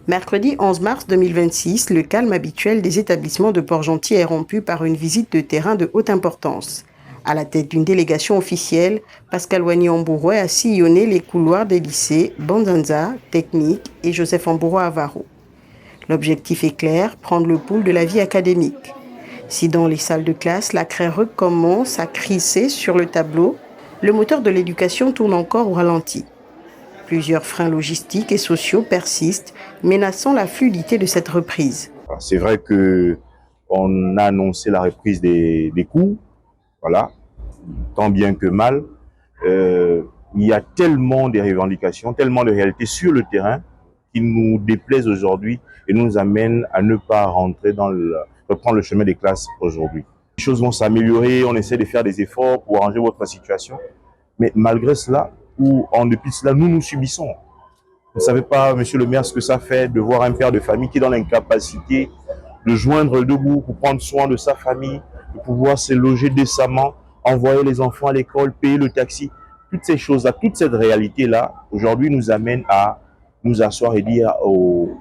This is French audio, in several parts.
Mercredi 11 mars 2026, le calme habituel des établissements de Port-Gentil est rompu par une visite de terrain de haute importance. À la tête d'une délégation officielle, Pascal Wany-Ambouroué a sillonné les couloirs des lycées Bonzanza, Technique et Joseph Ambouroué Avaro. L'objectif est clair, prendre le pouls de la vie académique. Si dans les salles de classe, la craie recommence à crisser sur le tableau, le moteur de l'éducation tourne encore au ralenti. Plusieurs freins logistiques et sociaux persistent, menaçant la fluidité de cette reprise. C'est vrai qu'on a annoncé la reprise des cours, voilà, tant bien que mal. Il y a tellement de revendications, tellement de réalités sur le terrain qui nous déplaisent aujourd'hui et nous amènent à ne pas reprendre le chemin des classes aujourd'hui. Les choses vont s'améliorer, on essaie de faire des efforts pour arranger votre situation, mais malgré cela, ou en dépit de cela, nous subissons. Vous ne savez pas, monsieur le maire, ce que ça fait de voir un père de famille qui est dans l'incapacité de joindre deux bouts pour prendre soin de sa famille, de pouvoir se loger décemment, envoyer les enfants à l'école, payer le taxi. Toutes ces choses-là, toute cette réalité-là, aujourd'hui nous amène à nous asseoir et dire aux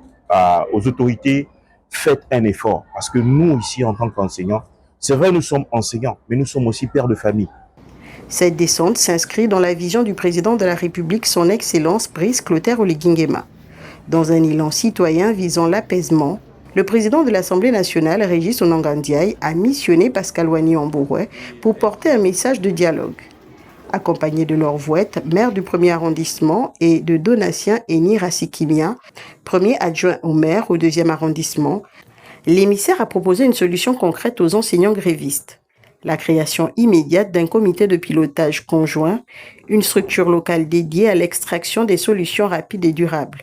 autorités, faites un effort. Parce que nous, ici, en tant qu'enseignants, c'est vrai, nous sommes enseignants, mais nous sommes aussi pères de famille. Cette descente s'inscrit dans la vision du président de la République, son Excellence Brice Clotaire Oligui Nguema. Dans un élan citoyen visant l'apaisement, le président de l'Assemblée nationale, Régis Onangandiaï, a missionné Pascal Wany-Ambouroué pour porter un message de dialogue. Accompagné de Laure Vouette, maire du 1er arrondissement, et de Donatien Eni Rassikimia, premier adjoint au maire au 2e arrondissement, l'émissaire a proposé une solution concrète aux enseignants grévistes. La création immédiate d'un comité de pilotage conjoint, une structure locale dédiée à l'extraction des solutions rapides et durables.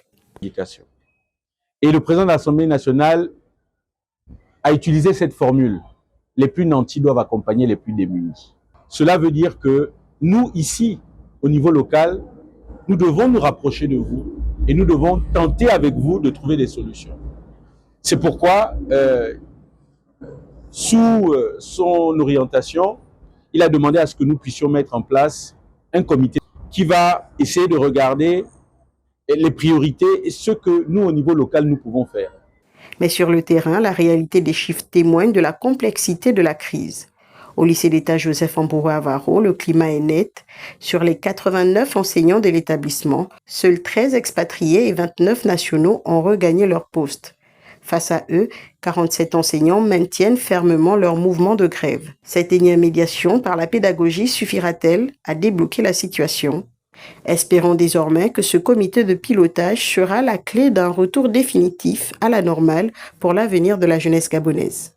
Et le président de l'Assemblée nationale a utilisé cette formule. Les plus nantis doivent accompagner les plus démunis. Cela veut dire que nous, ici, au niveau local, nous devons nous rapprocher de vous et nous devons tenter avec vous de trouver des solutions. C'est pourquoi, sous son orientation, il a demandé à ce que nous puissions mettre en place un comité qui va essayer de regarder les priorités et ce que nous, au niveau local, nous pouvons faire. Mais sur le terrain, la réalité des chiffres témoigne de la complexité de la crise. Au lycée d'État Joseph Ambouroué Avaro, le climat est net. Sur les 89 enseignants de l'établissement, seuls 13 expatriés et 29 nationaux ont regagné leur poste. Face à eux, 47 enseignants maintiennent fermement leur mouvement de grève. Cette énième médiation par la pédagogie suffira-t-elle à débloquer la situation ? Espérons désormais que ce comité de pilotage sera la clé d'un retour définitif à la normale pour l'avenir de la jeunesse gabonaise.